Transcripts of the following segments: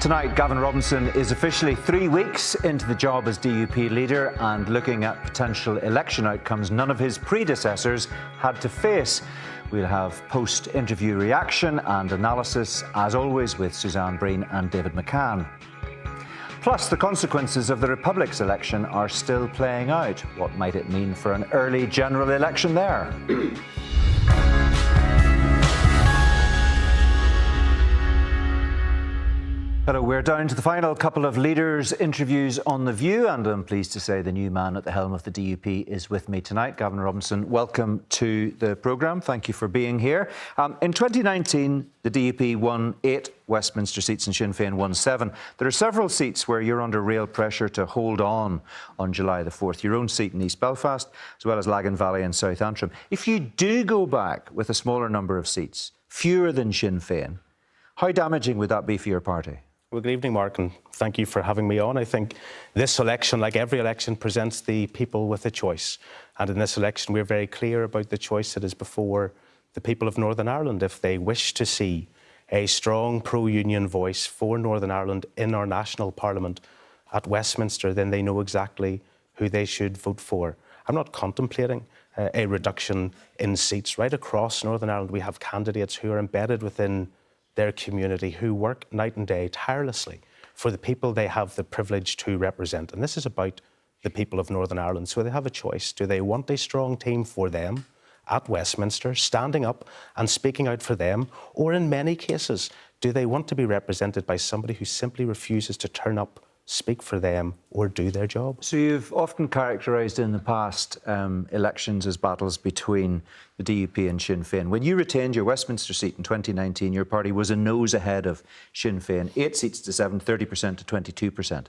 Tonight, Gavin Robinson is officially 3 weeks into the job as DUP leader and looking at potential election outcomes none of his predecessors had to face. We'll have post-interview reaction and analysis, as always, with Suzanne Breen and David McCann. Plus, the consequences of the Republic's election are still playing out. What might it mean for an early general election there? Hello, we're down to the final couple of leaders' interviews on The View, and I'm pleased to say the new man at the helm of the DUP is with me tonight. Gavin Robinson, welcome to the programme. Thank you for being here. In 2019, the DUP won 8 Westminster seats and Sinn Féin won 7. There are several seats where you're under real pressure to hold on July the 4th. Your own seat in East Belfast, as well as Lagan Valley and South Antrim. If you do go back with a smaller number of seats, fewer than Sinn Féin, how damaging would that be for your party? Well, good evening, Mark, and thank you for having me on. I think this election, like every election, presents the people with a choice. And in this election, we're very clear about the choice that is before the people of Northern Ireland. If they wish to see a strong pro-union voice for Northern Ireland in our national parliament at Westminster, then they know exactly who they should vote for. I'm not contemplating a reduction in seats. Right across Northern Ireland, we have candidates who are embedded within their community, who work night and day tirelessly for the people they have the privilege to represent. And this is about the people of Northern Ireland. So they have a choice. Do they want a strong team for them at Westminster, standing up and speaking out for them? Or in many cases, do they want to be represented by somebody who simply refuses to turn up, speak for them, or do their job? So you've often characterised in the past elections as battles between the DUP and Sinn Féin. When you retained your Westminster seat in 2019, your party was a nose ahead of Sinn Féin, 8 seats to 7, 30% to 22%.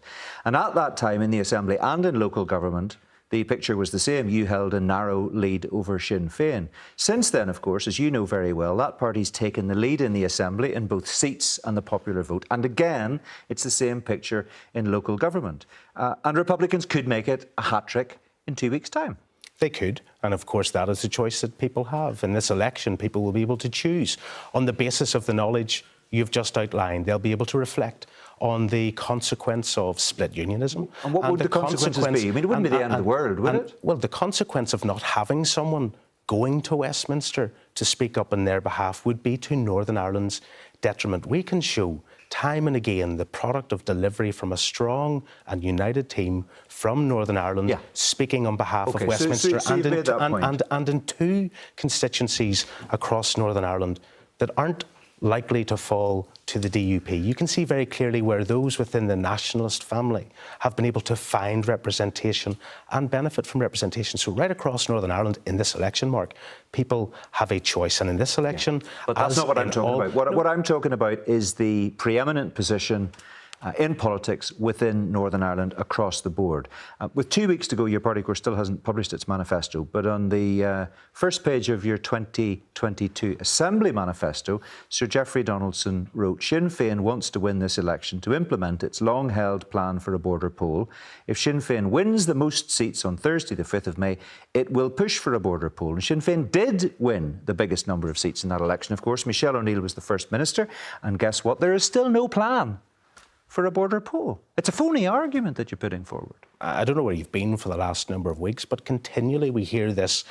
And at that time in the Assembly and in local government, the picture was the same. You held a narrow lead over Sinn Féin. Since then, of course, as you know very well, that party's taken the lead in the Assembly in both seats and the popular vote. And again, it's the same picture in local government. And Republicans could make it a hat-trick in 2 weeks' time. They could, and of course that is a choice that people have. In this election, people will be able to choose on the basis of the knowledge you've just outlined. They'll be able to reflect on the consequence of split unionism. And what would the consequences be? I mean, it wouldn't be the end of the world, would it? Well, the consequence of not having someone going to Westminster to speak up on their behalf would be to Northern Ireland's detriment. We can show time and again the product of delivery from a strong and united team from Northern Ireland speaking on behalf of Westminster and in 2 constituencies across Northern Ireland that aren't likely to fall to the DUP. You can see very clearly where those within the nationalist family have been able to find representation and benefit from representation. So right across Northern Ireland in this election, Mark, people have a choice. And in this election... But that's not what I'm talking about. What I'm talking about is the preeminent position in politics within Northern Ireland across the board. With 2 weeks to go, your party, of course, still hasn't published its manifesto, but on the first page of your 2022 Assembly manifesto, Sir Geoffrey Donaldson wrote, Sinn Féin wants to win this election to implement its long-held plan for a border poll. If Sinn Féin wins the most seats on Thursday, the 5th of May, it will push for a border poll. And Sinn Féin did win the biggest number of seats in that election, of course. Michelle O'Neill was the First Minister, and guess what? There is still no plan for a border poll. It's a phony argument that you're putting forward. I don't know where you've been for the last number of weeks, but continually we hear this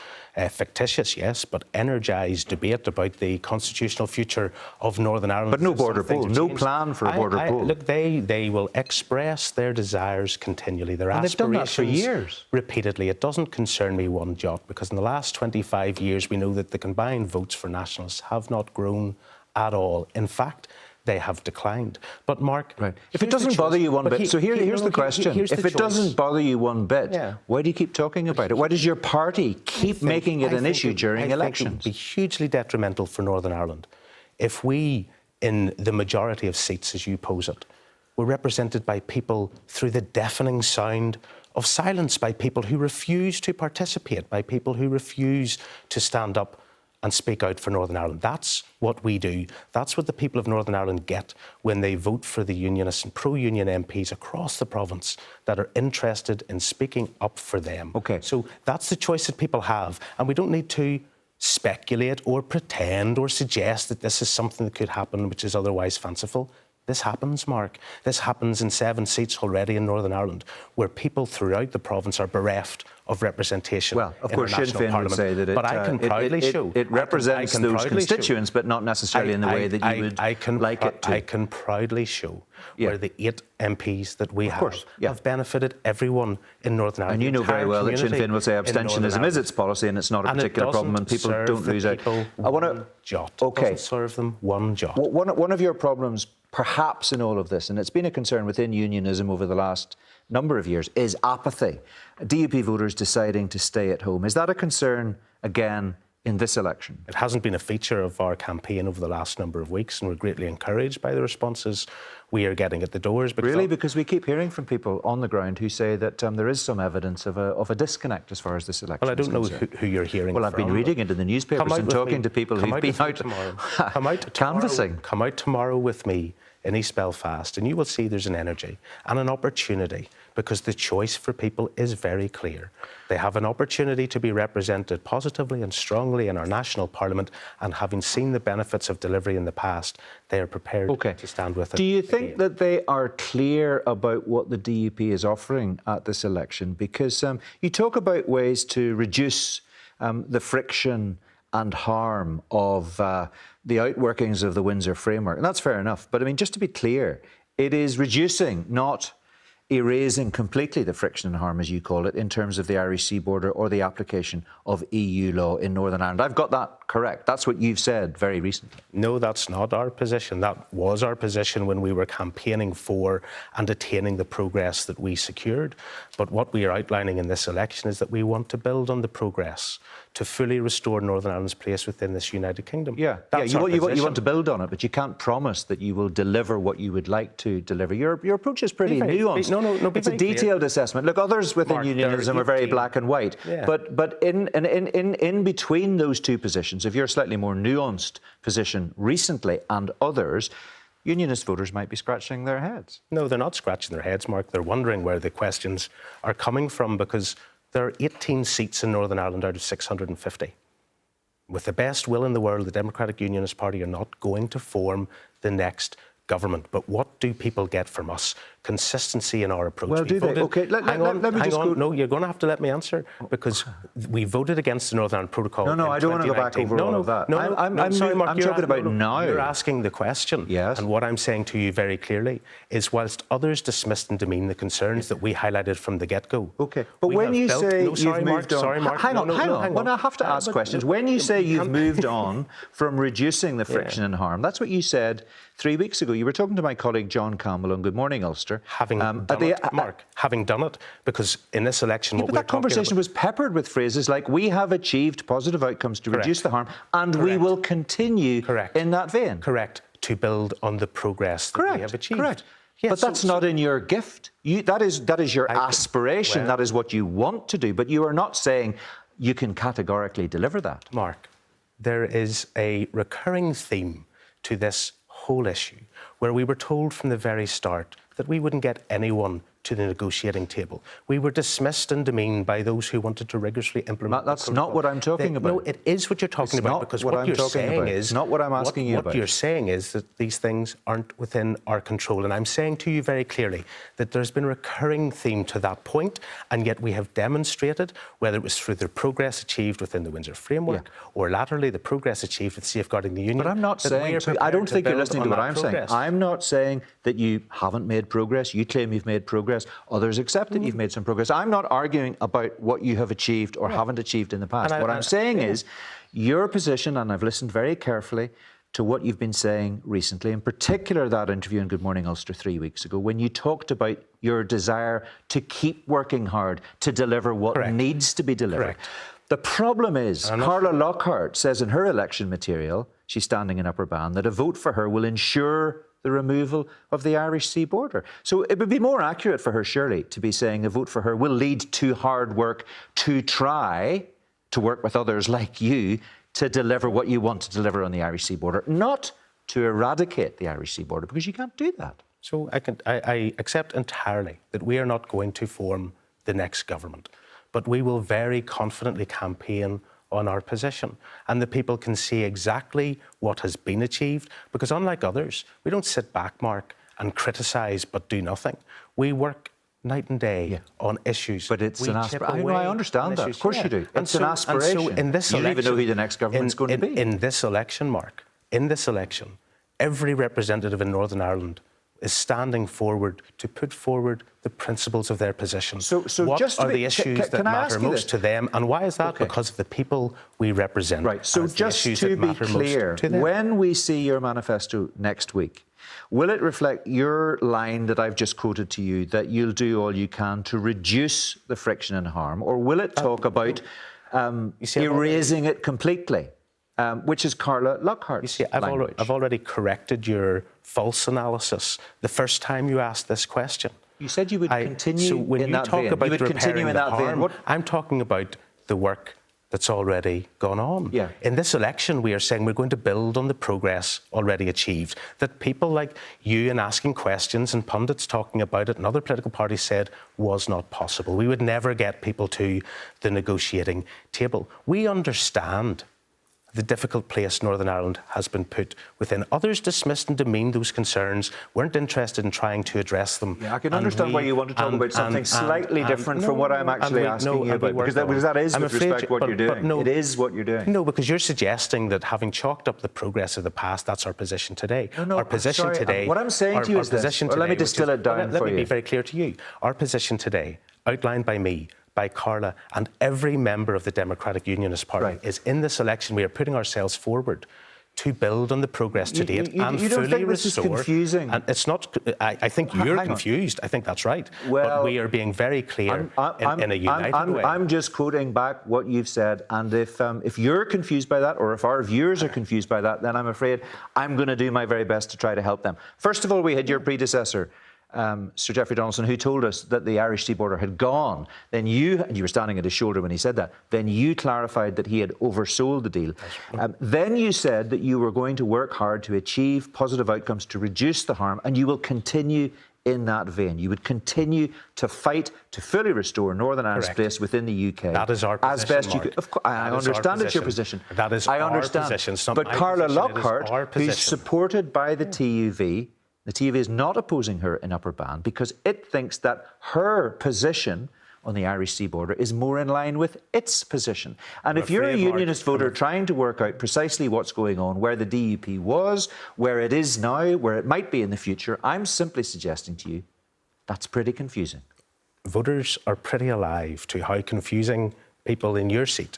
fictitious, yes, but energised debate about the constitutional future of Northern Ireland. But no border poll, no plan for a border poll. Look, they will express their desires continually, their aspirations. They've done that for years. Repeatedly. It doesn't concern me one jot, because in the last 25 years we know that the combined votes for nationalists have not grown at all. In fact, they have declined. But Mark, if it doesn't bother you one bit, so here's the question. If it doesn't bother you one bit, why do you keep talking about it? Why does your party keep making it an issue during elections? It would be hugely detrimental for Northern Ireland if we, in the majority of seats, as you pose it, were represented by people through the deafening sound of silence, by people who refuse to participate, by people who refuse to stand up and speak out for Northern Ireland. That's what we do. That's what the people of Northern Ireland get when they vote for the Unionists and pro-union MPs across the province that are interested in speaking up for them. So that's the choice that people have, and we don't need to speculate or pretend or suggest that this is something that could happen which is otherwise fanciful. This happens, Mark. This happens in 7 seats already in Northern Ireland, where people throughout the province are bereft of representation. Well, of in course, our Sinn national Féin would parliament. say that But I can proudly show it represents those constituents, but not necessarily in the way that you would like it to. I can proudly show Yeah. where the 8 MPs that we course, yeah. have benefited everyone in Northern Ireland. And you know very well that Sinn Féin will say abstentionism is its policy and it's not a particular problem and people don't lose out. I want to jot. Okay. It doesn't serve them one jot. One of your problems, perhaps in all of this, and it's been a concern within unionism over the last number of years, is apathy. DUP voters deciding to stay at home. Is that a concern again in this election? It hasn't been a feature of our campaign over the last number of weeks, and we're greatly encouraged by the responses we are getting at the doors. Really? Because we keep hearing from people on the ground who say that there is some evidence of a disconnect as far as this election Well, I don't know concerned. who you're hearing Well, I've been reading it in the newspapers and talking to people who've been out canvassing. Come out tomorrow with me in East Belfast and you will see there's an energy and an opportunity, because the choice for people is very clear. They have an opportunity to be represented positively and strongly in our national parliament, and having seen the benefits of delivery in the past, they are prepared to stand with it. Do you think that they are clear about what the DUP is offering at this election? Because you talk about ways to reduce the friction and harm of the outworkings of the Windsor framework. And that's fair enough. But I mean, just to be clear, it is reducing, not erasing completely the friction and harm, as you call it, in terms of the Irish Sea border or the application of EU law in Northern Ireland. I've got that correct. That's what you've said very recently. No, that's not our position. That was our position when we were campaigning for and attaining the progress that we secured. But what we are outlining in this election is that we want to build on the progress to fully restore Northern Ireland's place within this United Kingdom. You want to build on it, but you can't promise that you will deliver what you would like to deliver. Your approach is pretty nuanced. It's a detailed assessment. Look, others within unionism are very black and white. Yeah. But in between those two positions, if you're a slightly more nuanced position recently and others, unionist voters might be scratching their heads. No, they're not scratching their heads, Mark. They're wondering where the questions are coming from, because there are 18 seats in Northern Ireland out of 650. With the best will in the world, the Democratic Unionist Party are not going to form the next government. But what do people get from us? Consistency in our approach. Well, do they? Okay, let me just go. No, you're going to have to let me answer, because we voted against the Northern Ireland Protocol. No, I don't want to go back over all of that. I'm sorry, Mark. I'm talking about now. You're asking the question. Yes. And what I'm saying to you very clearly is, whilst others dismissed and demean the concerns that we highlighted from the get-go. Okay, but when you say you've moved on... Sorry, Mark. Hang on. Well, I have to ask questions. When you say you've moved on from reducing the friction and harm, that's what you said 3 weeks ago. You were talking to my colleague John Campbell on Good Morning Ulster. Having done it, because in this election... but that conversation was peppered with phrases like, we have achieved positive outcomes to reduce the harm, and we will continue in that vein. Correct. To build on the progress that we have achieved. Correct. Yes, but that's not in your gift. That is your aspiration. That is what you want to do. But you are not saying you can categorically deliver that. Mark, there is a recurring theme to this whole issue, where we were told from the very start that we wouldn't get anyone to the negotiating table. We were dismissed and demeaned by those who wanted to rigorously implement. That's not what I'm talking about. No, it is what you're talking about, because what you're saying is not what I'm asking you about. What you're saying is that these things aren't within our control, and I'm saying to you very clearly that there's been a recurring theme to that point, and yet we have demonstrated, whether it was through the progress achieved within the Windsor framework or laterally the progress achieved with safeguarding the union. But I'm not saying. I don't think you're listening to what I'm saying. I'm not saying that you haven't made progress. You claim you've made progress. Others accept that you've made some progress. I'm not arguing about what you have achieved or haven't achieved in the past. What I'm saying is your position, and I've listened very carefully to what you've been saying recently, in particular that interview in Good Morning Ulster 3 weeks ago, when you talked about your desire to keep working hard to deliver what needs to be delivered. The problem is, Carla Lockhart says in her election material, she's standing in Upper Bann, that a vote for her will ensure the removal of the Irish Sea border. So it would be more accurate for her, surely, to be saying a vote for her will lead to hard work to try to work with others like you to deliver what you want to deliver on the Irish Sea border, not to eradicate the Irish Sea border, because you can't do that. So I accept entirely that we are not going to form the next government, but we will very confidently campaign on our position, and the people can see exactly what has been achieved, because unlike others, we don't sit back, Mark, and criticise but do nothing. We work night and day on issues. But it's an aspiration. I understand that. Issues. Of course you do. It's an aspiration. And so in this you don't even know who the next government's going to be. In this election, Mark, in this election, every representative in Northern Ireland is standing forward to put forward the principles of their position. So what just are the issues that matter most to them, and why is that? Because of the people we represent. Right. So just to be clear, when we see your manifesto next week, will it reflect your line that I've just quoted to you, that you'll do all you can to reduce the friction and harm, or will it talk about erasing it completely? Which is Carla Lockhart's You see, I've already corrected your false analysis the first time you asked this question. You said you would continue so when in you that talk vein. about You would continue in that harm, vein. I'm talking about the work that's already gone on. Yeah. In this election, we are saying we're going to build on the progress already achieved. That people like you and asking questions and pundits talking about it and other political parties said was not possible. We would never get people to the negotiating table. We understand the difficult place Northern Ireland has been put within. Others dismissed and demeaned those concerns, weren't interested in trying to address them. Yeah, I can understand why you want to talk about something slightly different from what I'm actually asking you about, because that is, with respect, what you're doing. It is what you're doing. No, because you're suggesting that having chalked up the progress of the past, that's our position today. No, our position today... What I'm saying to you is this. Let me distill it down for you. Let me be very clear to you. Our position today, outlined by me, by Carla and every member of the Democratic Unionist Party, is in this election we are putting ourselves forward to build on the progress to date and you fully don't think this restore. Is confusing? And it's not. I think you're confused. I think that's right. Well, but we are being very clear in a united way. I'm just quoting back what you've said, and if you're confused by that, or if our viewers are confused by that, then I'm afraid I'm going to do my very best to try to help them. First of all, we had your predecessor, Sir Geoffrey Donaldson, who told us that the Irish sea border had gone. Then you were standing at his shoulder when he said that. Then you clarified that he had oversold the deal. Then you said that you were going to work hard to achieve positive outcomes to reduce the harm, and you will continue in that vein. You would continue to fight to fully restore Northern Ireland's place within the UK. That is our position, as best Mark. you could. Of course, I understand it's your position. That is I understand. Our position. It's not but my Carla position, Lockhart, who's supported by the TUV, the TUV is not opposing her in Upper Bann because it thinks that her position on the Irish sea border is more in line with its position. And if you're a unionist voter trying to work out precisely what's going on, where the DUP was, where it is now, where it might be in the future, I'm simply suggesting to you that's pretty confusing. Voters are pretty alive to how confusing people in your seat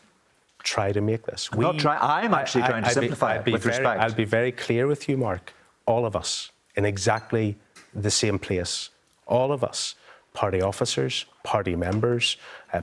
try to make this. I'm actually trying to simplify it with respect. I'll be very clear with you, Mark. All of us in exactly the same place. All of us, party officers, party members,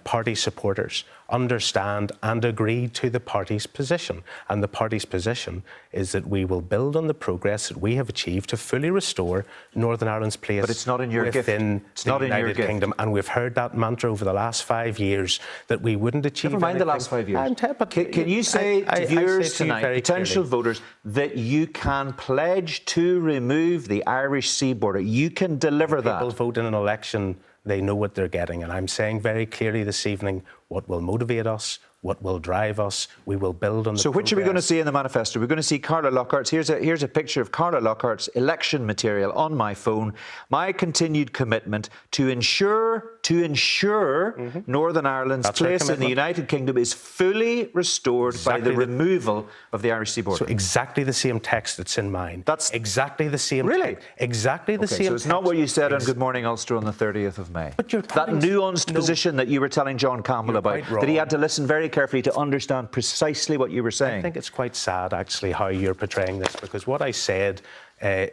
party supporters, understand and agree to the party's position. And the party's position is that we will build on the progress that we have achieved to fully restore Northern Ireland's place within the United Kingdom. And we've heard that mantra over the last 5 years that we wouldn't achieve Never mind anything. the last 5 years. Can you say to viewers tonight, potential voters, that you can pledge to remove the Irish sea border? You can deliver that. People vote in an election, they know what they're getting. And I'm saying very clearly this evening what will motivate us, what will drive us. We will build on the So which are we going to see in the manifesto? We're going to see Carla Lockhart's. Here's a picture of Carla Lockhart's election material on my phone. My continued commitment to ensure Northern Ireland's place in the United Kingdom is fully restored by the removal of the Irish sea border. So exactly the same text that's in mine. That's exactly the same. Really? Exactly the same. So it's not what you said on Good Morning Ulster on the 30th of May. But you're that nuanced position that you were telling John Campbell about, that he had to listen very carefully to understand precisely what you were saying. I think it's quite sad, actually, how you're portraying this, because what I said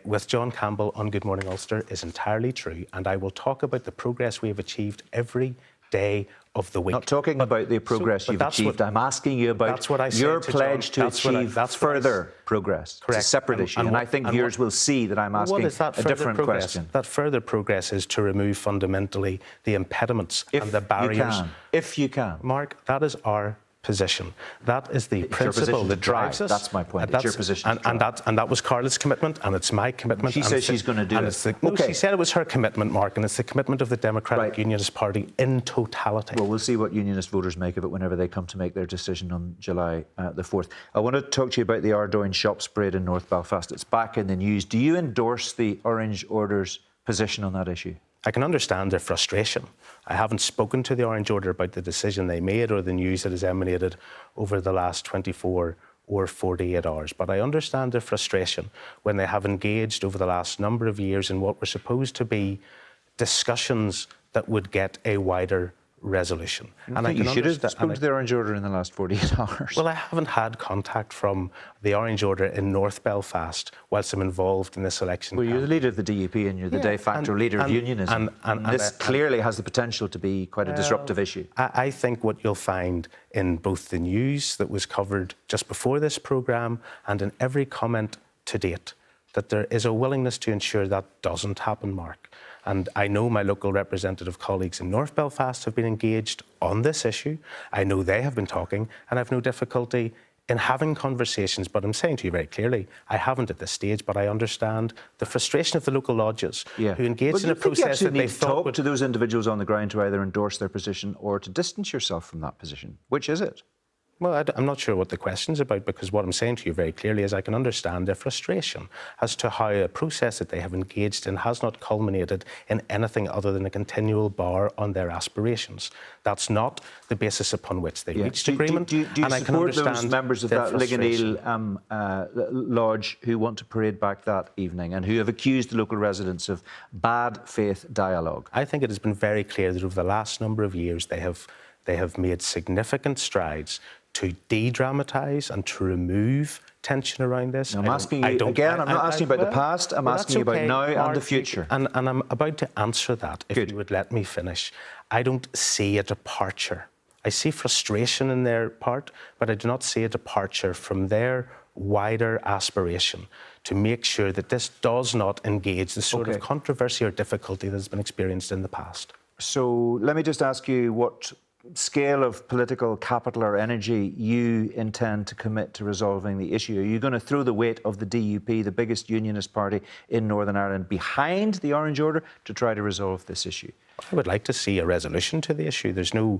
with John Campbell on Good Morning Ulster is entirely true, and I will talk about the progress we have achieved every day of the week. Not talking about the progress you've achieved. I'm asking you about your pledge to achieve further progress. Correct. It's a separate issue, and I think viewers will see that I'm asking a different question. That further progress is to remove fundamentally the impediments and the barriers. If you can. Mark, that is our position. That is the It's your principle position that to try. drives us. That's my point. It's your position to and that was Carla's commitment, and it's my commitment. She says she's going to do it. No, she said it was her commitment, Mark, and it's the commitment of the Democratic Unionist Party in totality. Well, we'll see what Unionist voters make of it whenever they come to make their decision on July the 4th. I want to talk to you about the Ardoyne shops parade in North Belfast. It's back in the news. Do you endorse the Orange Order's position on that issue? I can understand their frustration. I haven't spoken to the Orange Order about the decision they made or the news that has emanated over the last 24 or 48 hours. But I understand their frustration when they have engaged over the last number of years in what were supposed to be discussions that would get a wider resolution. And you should have spoken to the Orange Order in the last 48 hours. Well, I haven't had contact from the Orange Order in North Belfast whilst I'm involved in this election. Well, you're the leader of the DUP and you're the de facto leader of unionism. And this clearly has the potential to be quite a disruptive issue. I think what you'll find in both the news that was covered just before this programme and in every comment to date, that there is a willingness to ensure that doesn't happen, Mark. And I know my local representative colleagues in North Belfast have been engaged on this issue. I know they have been talking, and I've no difficulty in having conversations, but I'm saying to you very clearly, I haven't at this stage, but I understand the frustration of the local lodges who engaged in a process that they thought would... to those individuals on the ground to either endorse their position or to distance yourself from that position. Which is it? Well, I'm not sure what the question's about, because what I'm saying to you very clearly is I can understand their frustration as to how a process that they have engaged in has not culminated in anything other than a continual bar on their aspirations. That's not the basis upon which they reached agreement. Do you support those members of that Ligoneel lodge who want to parade back that evening and who have accused the local residents of bad faith dialogue? I think it has been very clear that over the last number of years they have made significant strides to de-dramatise and to remove tension around this. I'm asking you again, I'm not asking about the past, I'm asking you about now and the future. And I'm about to answer that, if you would let me finish. I don't see a departure. I see frustration in their part, but I do not see a departure from their wider aspiration to make sure that this does not engage the sort of controversy or difficulty that has been experienced in the past. So let me just ask you what scale of political capital or energy you intend to commit to resolving the issue. Are you going to throw the weight of the DUP, the biggest unionist party in Northern Ireland, behind the Orange Order to try to resolve this issue? I would like to see a resolution to the issue. There's no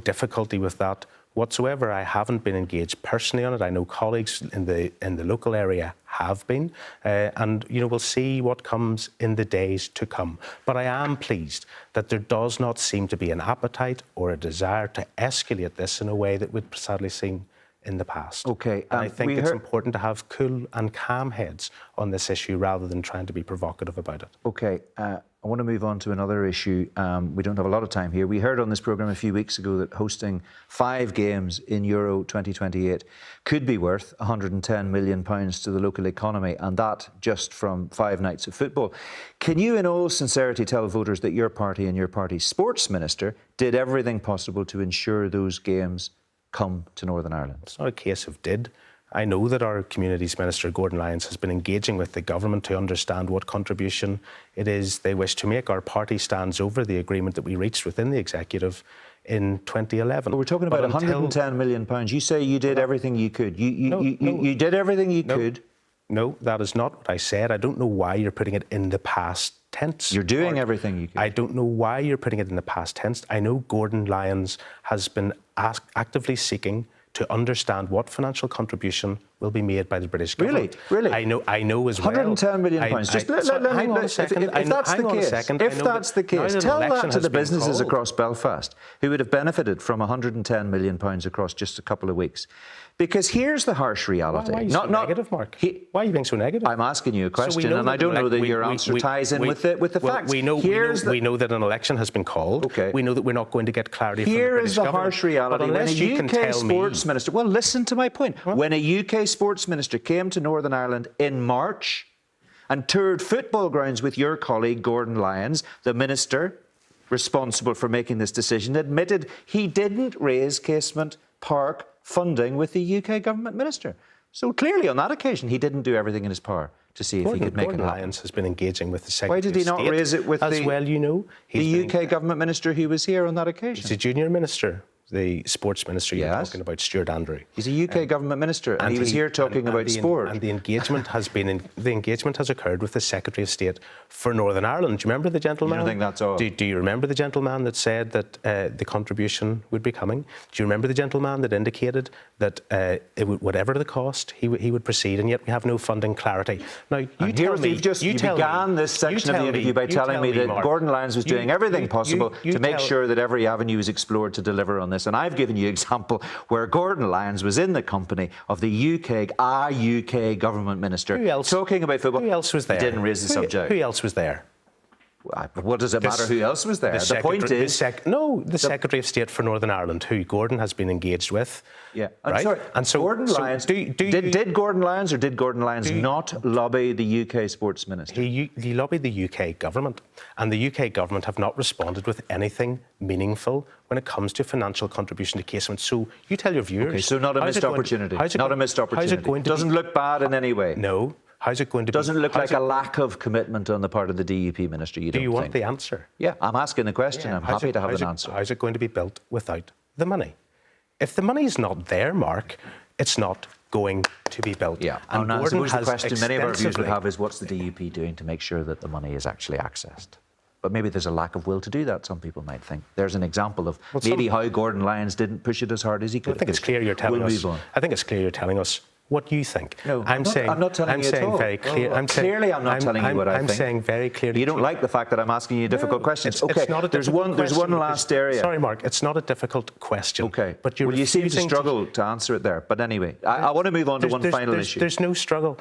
difficulty with that whatsoever. I haven't been engaged personally on it. I know colleagues in the local area have been, and we'll see what comes in the days to come. But I am pleased that there does not seem to be an appetite or a desire to escalate this in a way that we'd sadly seen in the past. And I think it's important to have cool and calm heads on this issue rather than trying to be provocative about it. I want to move on to another issue. We don't have a lot of time here. We heard on this programme a few weeks ago that hosting 5 games in Euro 2028 could be worth £110 million to the local economy, and that just from 5 nights of football. Can you in all sincerity tell voters that your party and your party's sports minister did everything possible to ensure those games come to Northern Ireland? It's not a case of did. I know that our Communities Minister, Gordon Lyons, has been engaging with the government to understand what contribution it is they wish to make. Our party stands over the agreement that we reached within the executive in 2011. But we're talking about £110 million. You say you did everything you could. You did everything you could. No, that is not what I said. I don't know why you're putting it in the past tense. You're doing everything you could. I don't know why you're putting it in the past tense. I know Gordon Lyons has been actively seeking to understand what financial contribution will be made by the British government. Really? I know as well. £110 million. Just hang on a second. If that's the case, tell that to the businesses across Belfast who would have benefited from £110 million across just a couple of weeks. Because here's the harsh reality. Why are you so negative, Mark? Why are you being so negative? I'm asking you a question, and I don't know that your answer ties in with the facts. We know that an election has been called. We know that we're not going to get clarity from the British government. Here is the harsh reality. When a UK sports minister... Well, listen to my point. When a UK sports minister came to Northern Ireland in March and toured football grounds with your colleague Gordon Lyons, the minister responsible for making this decision, admitted he didn't raise Casement Park funding with the UK government minister. So clearly on that occasion he didn't do everything in his power to see if he could make it happen. Gordon Lyons has been engaging with the Secretary of State. Why did he not raise it with the UK government minister who was here on that occasion? He's a junior minister. the sports minister you're Yes. talking about, Stuart Andrew. He's a UK government minister, and he was here talking about sport. And the engagement has occurred with the Secretary of State for Northern Ireland. Do you remember the gentleman? You don't think that's all? Do you remember the gentleman that said that the contribution would be coming? Do you remember the gentleman that indicated that whatever the cost, he would proceed, and yet we have no funding clarity? Now, you began this section of the interview by telling me that Gordon Lyons was doing everything possible to make sure that every avenue is explored to deliver on this. And I've given you an example where Gordon Lyons was in the company of the UK government minister talking about football. Who else was there? He didn't raise the subject. Who else was there? What does it matter who else was there? The point is... the Secretary of State for Northern Ireland, who Gordon has been engaged with. Yeah. Right? Sorry, and so, Gordon Lyons... Did Gordon Lyons or did Gordon Lyons not lobby the UK sports minister? He lobbied the UK government, and the UK government have not responded with anything meaningful when it comes to financial contribution to casement. So you tell your viewers... Okay, so not a missed opportunity. Not a missed opportunity. Doesn't look bad in any way. No. How's it going to Doesn't look like a lack of commitment on the part of the DUP minister, you don't think? Do you want the answer? Yeah, I'm asking the question. I'm happy to have an answer. How's it going to be built without the money? If the money's not there, Mark, it's not going to be built. Yeah, and I suppose the question many of our viewers would have is, what's the DUP doing to make sure that the money is actually accessed? But maybe there's a lack of will to do that, some people might think. There's an example of maybe how Gordon Lyons didn't push it as hard as he could. I think it's clear you're telling us. I think it's clear you're telling us what you think. No, I'm not telling you at all. Very clear. Clearly, I'm not telling you what I think. I'm saying very clearly. You don't like the fact that I'm asking you difficult questions. Okay, there's one last area. Sorry, Mark, it's not a difficult question. Okay, but you seem to struggle to answer it there. But anyway, I want to move on to one final issue. There's no struggle.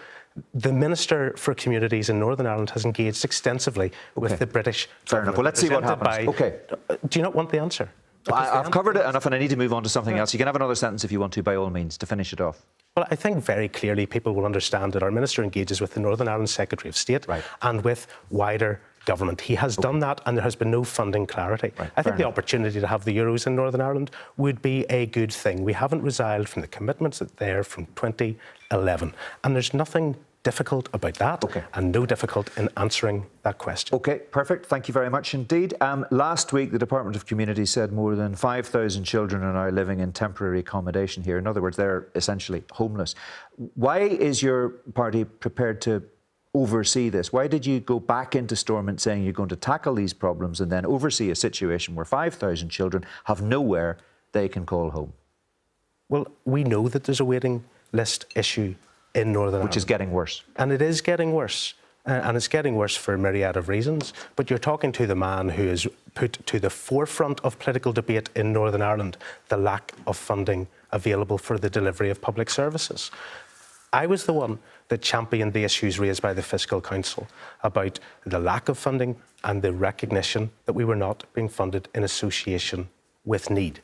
The Minister for Communities in Northern Ireland has engaged extensively with the British government. Fair enough. Well, let's see what happens. Okay. Do you not want the answer? I've covered it enough and I need to move on to something else. You can have another sentence if you want to, by all means, to finish it off. Well, I think very clearly people will understand that our Minister engages with the Northern Ireland Secretary of State and with wider government. He has done that and there has been no funding clarity. I think the opportunity to have the Euros in Northern Ireland would be a good thing. We haven't resiled from the commitments that there from 2011 and there's nothing difficult about that and no difficult in answering that question. Okay, perfect. Thank you very much indeed. Last week, the Department of Communities said more than 5,000 children are now living in temporary accommodation here. In other words, they're essentially homeless. Why is your party prepared to oversee this? Why did you go back into Stormont saying you're going to tackle these problems and then oversee a situation where 5,000 children have nowhere they can call home? Well, we know that there's a waiting list issue in Northern Ireland. Which is getting worse. And it is getting worse. And it's getting worse for a myriad of reasons. But you're talking to the man who has put to the forefront of political debate in Northern Ireland the lack of funding available for the delivery of public services. I was the one that championed the issues raised by the Fiscal Council about the lack of funding and the recognition that we were not being funded in association with need.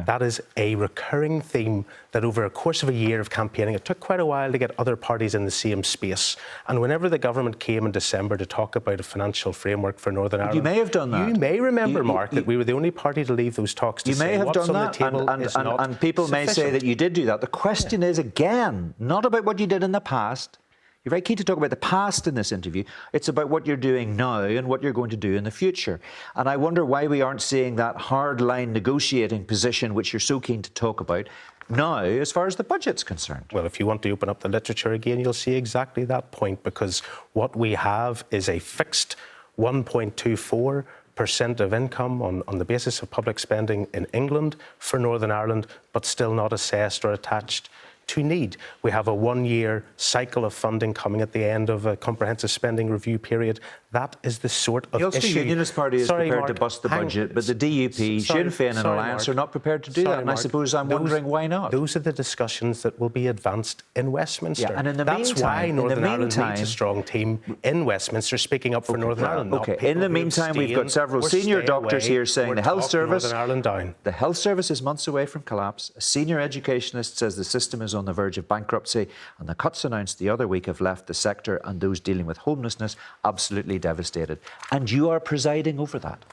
That is a recurring theme that over a course of a year of campaigning, it took quite a while to get other parties in the same space. And whenever the government came in December to talk about a financial framework for Northern Ireland... You may have done that. You may remember, Mark, that we were the only party to leave those talks to say what's on the table is not and people may say that you did do that. The question is, again, not about what you did in the past. You're very keen to talk about the past in this interview. It's about what you're doing now and what you're going to do in the future. And I wonder why we aren't seeing that hard-line negotiating position which you're so keen to talk about now as far as the budget's concerned. Well, if you want to open up the literature again, you'll see exactly that point, because what we have is a fixed 1.24% of income on the basis of public spending in England for Northern Ireland, but still not assessed or attached to need. We have a one-year cycle of funding coming at the end of a comprehensive spending review period. That is the sort of issue. The Ulster Unionist Party is prepared to bust the budget, but the DUP, Sinn Féin and Alliance are not prepared to do that. And I suppose I'm wondering why not. Those are the discussions that will be advanced in Westminster. Yeah, and in the That's why Northern Ireland needs a strong team in Westminster speaking up for Northern Ireland. In the meantime, we've got several senior doctors here saying the health service... Northern Ireland down. The health service is months away from collapse. A senior educationist says the system is on the verge of bankruptcy, and the cuts announced the other week have left the sector and those dealing with homelessness absolutely devastated. And you are presiding over that.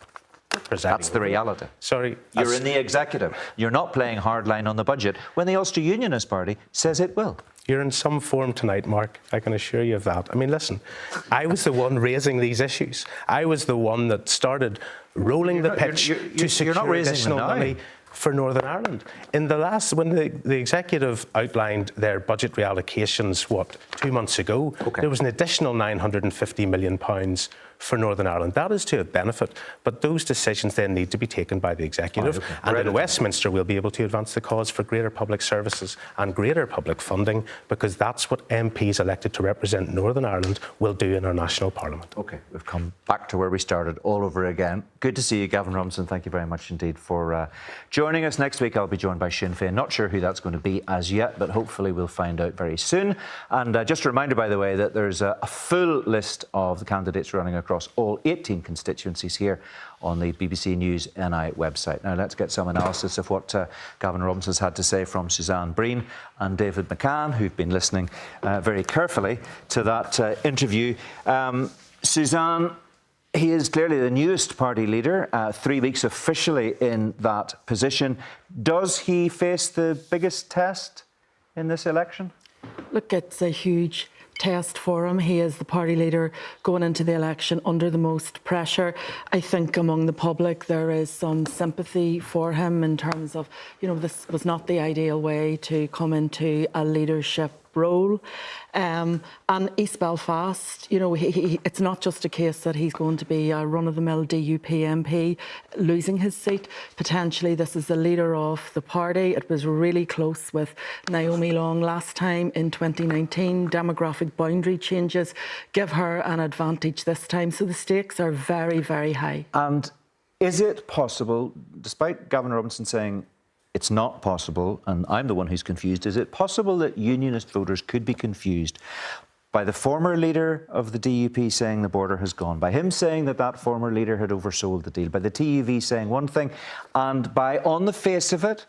That's the reality. Sorry. You're in the executive. You're not playing hardline on the budget when the Ulster Unionist Party says it will. You're in some form tonight, Mark. I can assure you of that. I mean, listen, I was the one raising these issues. I was the one that started rolling the pitch to secure additional money for Northern Ireland. In the last, when the executive outlined their budget reallocations, 2 months ago, there was an additional £950 million for Northern Ireland. That is to a benefit, but those decisions then need to be taken by the executive. And in Westminster, we'll be able to advance the cause for greater public services and greater public funding, because that's what MPs elected to represent Northern Ireland will do in our national parliament. OK, we've come back to where we started all over again. Good to see you, Gavin Robinson. Thank you very much indeed for joining us. Next week, I'll be joined by Sinn Féin. Not sure who that's going to be as yet, but hopefully we'll find out very soon. And just a reminder, by the way, that there's a full list of the candidates running across all 18 constituencies here on the BBC News NI website. Now let's get some analysis of what Gavin Robinson's had to say from Suzanne Breen and David McCann, who've been listening very carefully to that interview. Suzanne, he is clearly the newest party leader, 3 weeks officially in that position. Does he face the biggest test in this election? Look, it's a huge test for him. He is the party leader going into the election under the most pressure. I think among the public there is some sympathy for him in terms of, this was not the ideal way to come into a leadership role. And East Belfast, it's not just a case that he's going to be a run-of-the-mill DUP MP losing his seat. Potentially, this is the leader of the party. It was really close with Naomi Long last time in 2019. Demographic boundary changes give her an advantage this time. So the stakes are very, very high. And is it possible, despite Gavin Robinson saying it's not possible, and I'm the one who's confused, is it possible that unionist voters could be confused by the former leader of the DUP saying the border has gone, by him saying that former leader had oversold the deal, by the TUV saying one thing, and by, on the face of it,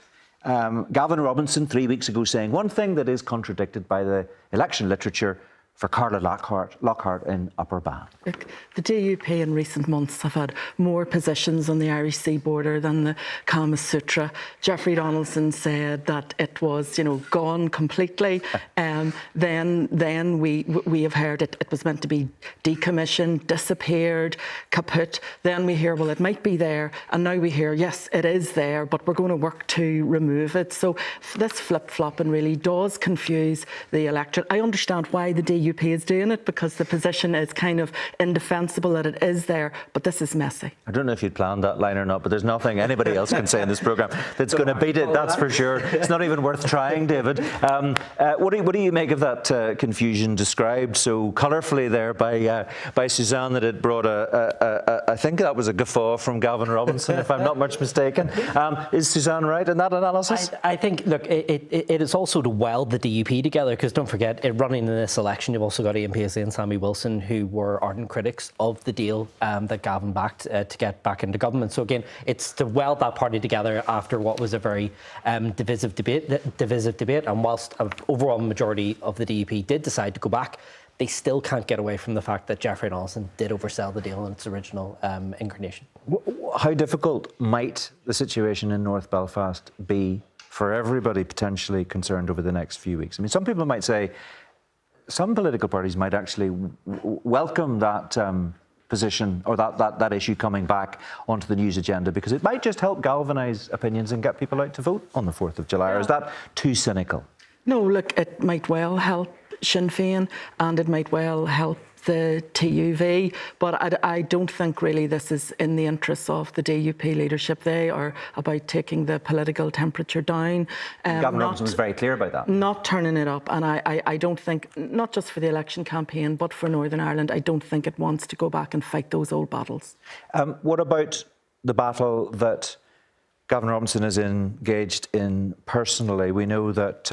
Gavin Robinson 3 weeks ago saying one thing that is contradicted by the election literature for Carla Lockhart in Upper Bann? Look, the DUP in recent months have had more positions on the Irish Sea border than the Kama Sutra. Jeffrey Donaldson said that it was, gone completely. Then we have heard it was meant to be decommissioned, disappeared, kaput. Then we hear, well, it might be there. And now we hear, yes, it is there, but we're going to work to remove it. So this flip-flopping really does confuse the electorate. I understand why the DUP is doing it, because the position is kind of indefensible that it is there, but this is messy. I don't know if you'd planned that line or not, but there's nothing anybody else can say in this programme that's going to beat it, that's for sure. It's not even worth trying, David. What do you make of that confusion described so colourfully there by Suzanne, that it brought I think that was a guffaw from Gavin Robinson, if I'm not much mistaken. Is Suzanne right in that analysis? I think, look, it is also to weld the DUP together, because don't forget, running in this election, you've also got Ian Paisley and Sammy Wilson, who were ardent critics of the deal that Gavin backed to get back into government. So again, it's to weld that party together after what was a very divisive debate. And whilst an overall majority of the DUP did decide to go back, they still can't get away from the fact that Jeffrey Donaldson did oversell the deal in its original incarnation. How difficult might the situation in North Belfast be for everybody potentially concerned over the next few weeks? I mean, some people might say some political parties might actually welcome that position, or that issue coming back onto the news agenda, because it might just help galvanise opinions and get people out to vote on the 4th of July. Or is that too cynical? No, look, it might well help Sinn Féin, and it might well help the TUV, but I don't think really this is in the interests of the DUP leadership. They are about taking the political temperature down. Gavin Robinson was very clear about that. Not turning it up, and I don't think, not just for the election campaign, but for Northern Ireland, I don't think it wants to go back and fight those old battles. What about the battle that Gavin Robinson is engaged in personally? We know that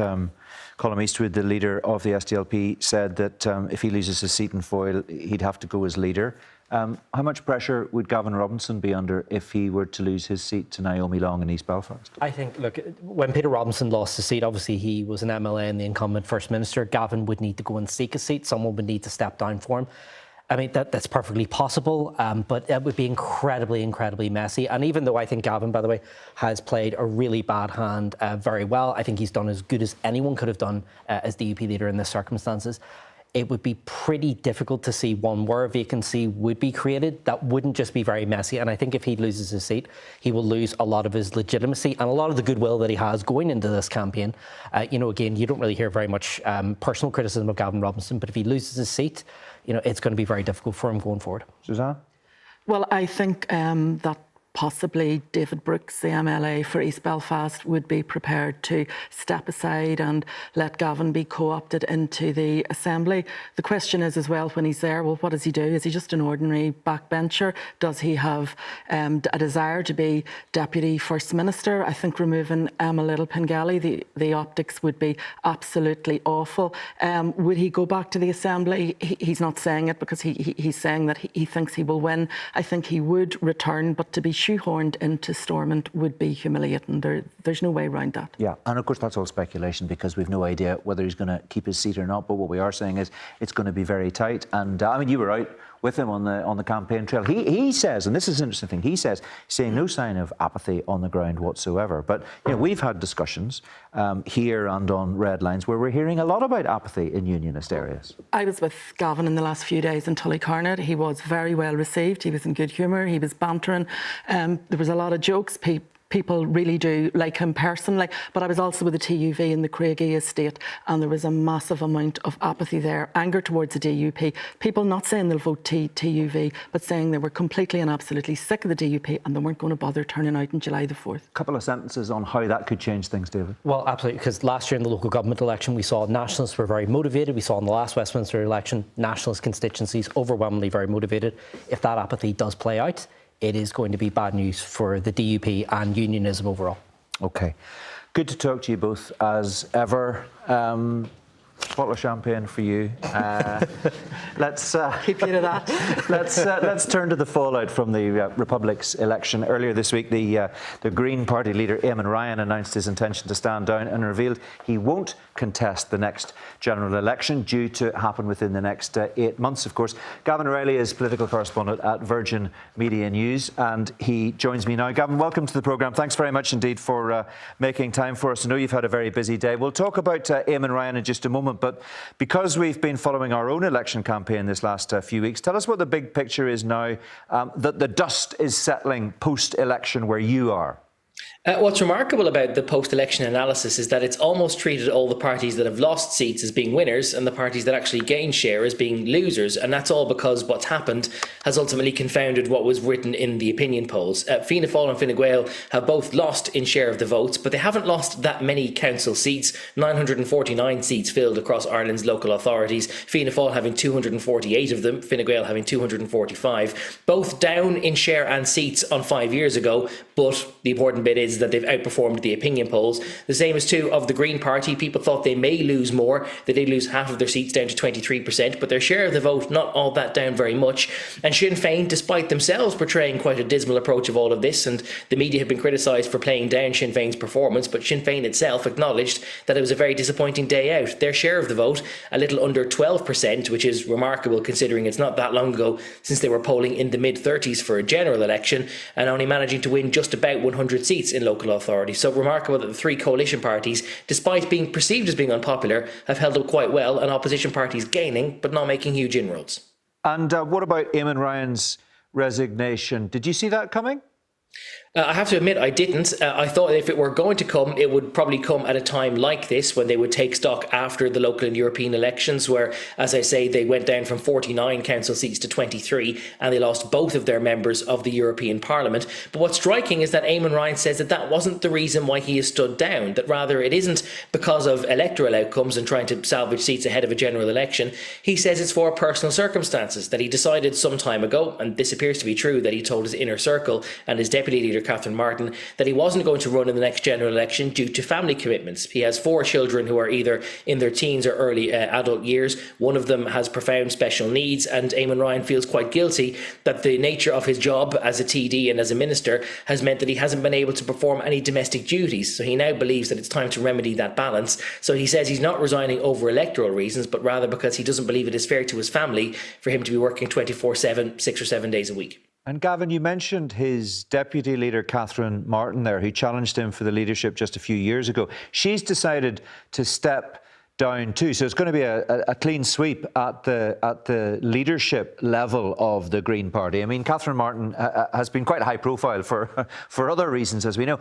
Colm Eastwood, the leader of the SDLP, said that if he loses his seat in Foyle, he'd have to go as leader. How much pressure would Gavin Robinson be under if he were to lose his seat to Naomi Long in East Belfast? I think, look, when Peter Robinson lost his seat, obviously he was an MLA and the incumbent First Minister. Gavin would need to go and seek a seat. Someone would need to step down for him. I mean, that's perfectly possible, but it would be incredibly, incredibly messy. And even though I think Gavin, by the way, has played a really bad hand very well, I think he's done as good as anyone could have done as DUP leader in this circumstances. it would be pretty difficult to see one where a vacancy would be created that wouldn't just be very messy. And I think if he loses his seat, he will lose a lot of his legitimacy and a lot of the goodwill that he has going into this campaign. Again, you don't really hear very much personal criticism of Gavin Robinson, but if he loses his seat, it's going to be very difficult for him going forward. Suzanne? Well, I think that possibly David Brooks, the MLA for East Belfast, would be prepared to step aside and let Gavin be co-opted into the Assembly. The question is as well, when he's there, well, what does he do? Is he just an ordinary backbencher? Does he have a desire to be Deputy First Minister? I think removing Emma Little-Pengelly, the optics would be absolutely awful. Would he go back to the Assembly? He's not saying it because he's saying that he thinks he will win. I think he would return, but to be shoehorned into Stormont would be humiliating. There's no way around that. Yeah, and of course that's all speculation because we've no idea whether he's going to keep his seat or not. But what we are saying is it's going to be very tight. And you were out with him on the campaign trail. He says, and this is an interesting thing, he's seeing no sign of apathy on the ground whatsoever. But we've had discussions here and on Red Lines where we're hearing a lot about apathy in unionist areas. I was with Gavin in the last few days in Tullycarnet. He was very well received. He was in good humour. He was bantering. There was a lot of jokes. People really do like him personally, but I was also with the TUV in the Craigie estate and there was a massive amount of apathy there, anger towards the DUP. People not saying they'll vote TUV, but saying they were completely and absolutely sick of the DUP and they weren't going to bother turning out on July the 4th. A couple of sentences on how that could change things, David. Well, absolutely, because last year in the local government election, we saw Nationalists were very motivated. We saw in the last Westminster election, Nationalist constituencies overwhelmingly very motivated. If that apathy does play out, it is going to be bad news for the DUP and unionism overall. OK. Good to talk to you both as ever. Bottle of champagne for you. Let's keep you to that. Let's turn to the fallout from the Republic's election. Earlier this week, the Green Party leader Eamon Ryan announced his intention to stand down and revealed he won't contest the next general election, due to happen within the next 8 months. Of course, Gavin O'Reilly is political correspondent at Virgin Media News, and he joins me now. Gavin, welcome to the programme. Thanks very much indeed for making time for us. I know you've had a very busy day. We'll talk about Eamon Ryan in just a moment, but because we've been following our own election campaign this last few weeks, tell us what the big picture is now that the dust is settling post-election where you are. What's remarkable about the post-election analysis is that it's almost treated all the parties that have lost seats as being winners and the parties that actually gained share as being losers. And that's all because what's happened has ultimately confounded what was written in the opinion polls. Fianna Fáil and Fine Gael have both lost in share of the votes, but they haven't lost that many council seats. 949 seats filled across Ireland's local authorities. Fianna Fáil having 248 of them, Fine Gael having 245. Both down in share and seats on 5 years ago, but the important bit is that they've outperformed the opinion polls. The same is true of the Green Party. People thought they may lose more. They did lose half of their seats, down to 23%, but their share of the vote not all that down very much. And Sinn Féin, despite themselves portraying quite a dismal approach of all of this, and the media have been criticised for playing down Sinn Féin's performance, but Sinn Féin itself acknowledged that it was a very disappointing day out. Their share of the vote, a little under 12%, which is remarkable considering it's not that long ago since they were polling in the mid-30s for a general election, and only managing to win just about 100 seats in local authority. So remarkable that the three coalition parties, despite being perceived as being unpopular, have held up quite well, and opposition parties gaining but not making huge inroads. And what about Eamon Ryan's resignation? Did you see that coming? I have to admit I didn't. I thought if it were going to come, it would probably come at a time like this when they would take stock after the local and European elections where, as I say, they went down from 49 council seats to 23 and they lost both of their members of the European Parliament. But what's striking is that Eamon Ryan says that that wasn't the reason why he has stood down, that rather it isn't because of electoral outcomes and trying to salvage seats ahead of a general election. He says it's for personal circumstances, that he decided some time ago, and this appears to be true, that he told his inner circle and his deputy leader Catherine Martin that he wasn't going to run in the next general election due to family commitments. He has 4 children who are either in their teens or early adult years. One of them has profound special needs, and Eamon Ryan feels quite guilty that the nature of his job as a TD and as a minister has meant that he hasn't been able to perform any domestic duties. So he now believes that it's time to remedy that balance. So he says he's not resigning over electoral reasons, but rather because he doesn't believe it is fair to his family for him to be working 24/7, 6 or 7 days a week. And Gavin, you mentioned his deputy leader, Catherine Martin there, who challenged him for the leadership just a few years ago. She's decided to step down too. So it's going to be a clean sweep at the leadership level of the Green Party. I mean, Catherine Martin has been quite high profile for other reasons, as we know.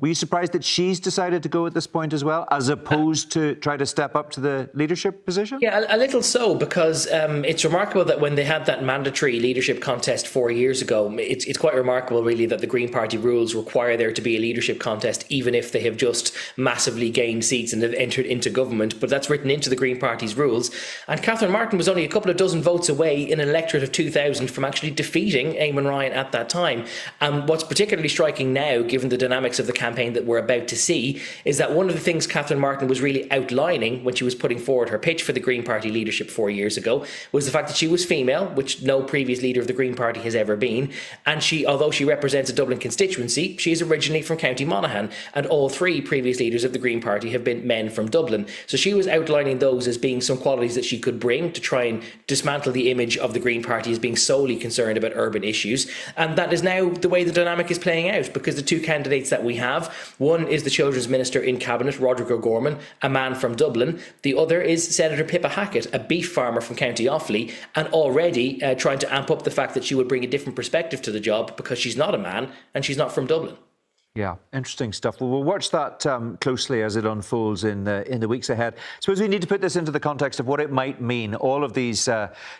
Were you surprised that she's decided to go at this point as well, as opposed to try to step up to the leadership position? Yeah, a little so, because it's remarkable that when they had that mandatory leadership contest 4 years ago, it's quite remarkable, really, that the Green Party rules require there to be a leadership contest, even if they have just massively gained seats and have entered into government. But that's written into the Green Party's rules. And Catherine Martin was only a couple of dozen votes away in an electorate of 2,000 from actually defeating Eamon Ryan at that time. And what's particularly striking now, given the dynamics of the campaign that we're about to see, is that one of the things Catherine Martin was really outlining when she was putting forward her pitch for the Green Party leadership 4 years ago was the fact that she was female, which no previous leader of the Green Party has ever been. And she, although she represents a Dublin constituency, she is originally from County Monaghan, and all three previous leaders of the Green Party have been men from Dublin. So she was outlining those as being some qualities that she could bring to try and dismantle the image of the Green Party as being solely concerned about urban issues. And that is now the way the dynamic is playing out, because the two candidates that we have, one is the Children's Minister in Cabinet, Roderick O'Gorman, a man from Dublin. The other is Senator Pippa Hackett, a beef farmer from County Offaly, and already trying to amp up the fact that she would bring a different perspective to the job because she's not a man and she's not from Dublin. Yeah, interesting stuff. Well, we'll watch that closely as it unfolds in the weeks ahead. I suppose we need to put this into the context of what it might mean, all of these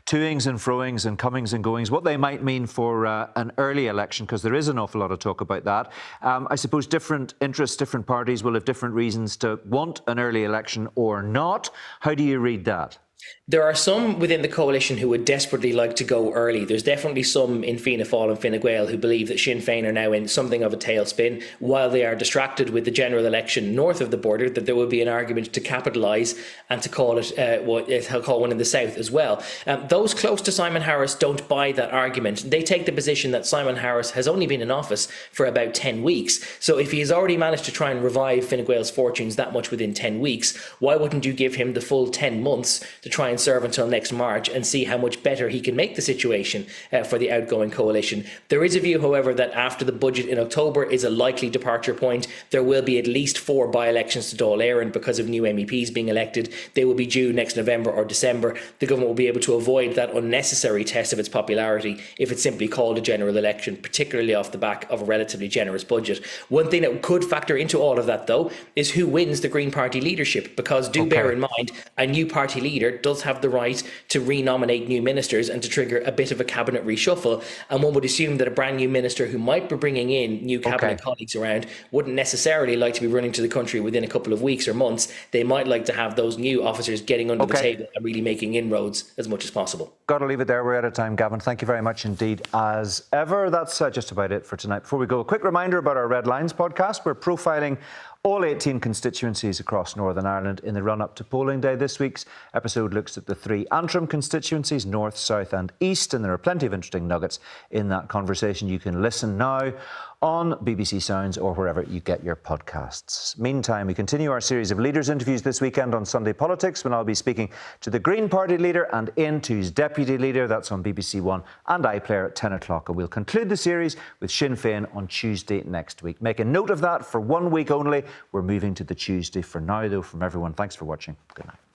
toings and froings and comings and goings, what they might mean for an early election, because there is an awful lot of talk about that. I suppose different interests, different parties will have different reasons to want an early election or not. How do you read that? There are some within the coalition who would desperately like to go early. There's definitely some in Fianna Fáil and Fine Gael who believe that Sinn Féin are now in something of a tailspin, while they are distracted with the general election north of the border, that there will be an argument to capitalise and to call it call one in the south as well. Those close to Simon Harris don't buy that argument. They take the position that Simon Harris has only been in office for about 10 weeks. So if he has already managed to try and revive Fine Gael's fortunes that much within 10 weeks, why wouldn't you give him the full 10 months to try and serve until next March and see how much better he can make the situation for the outgoing coalition? There is a view, however, that after the budget in October is a likely departure point. There will be at least 4 by-elections to Dáil Éireann because of new MEPs being elected. They will be due next November or December. The government will be able to avoid that unnecessary test of its popularity if it's simply called a general election, particularly off the back of a relatively generous budget. One thing that could factor into all of that, though, is who wins the Green Party leadership, because bear in mind, a new party leader does have the right to renominate new ministers and to trigger a bit of a cabinet reshuffle. And one would assume that a brand new minister who might be bringing in new cabinet colleagues around wouldn't necessarily like to be running to the country within a couple of weeks or months. They might like to have those new officers getting under the table and really making inroads as much as possible. Got to leave it there. We're out of time, Gavin. Thank you very much indeed, as ever. That's just about it for tonight. Before we go, a quick reminder about our Red Lines podcast. We're profiling all 18 constituencies across Northern Ireland in the run-up to polling day. This week's episode looks at the 3 Antrim constituencies, North, South and East, and there are plenty of interesting nuggets in that conversation. You can listen now on BBC Sounds or wherever you get your podcasts. Meantime, we continue our series of leaders' interviews this weekend on Sunday Politics, when I'll be speaking to the Green Party leader and N2's deputy leader. That's on BBC One and iPlayer at 10 o'clock. And we'll conclude the series with Sinn Féin on Tuesday next week. Make a note of that for 1 week only. We're moving to the Tuesday for now, though. From everyone, thanks for watching. Good night.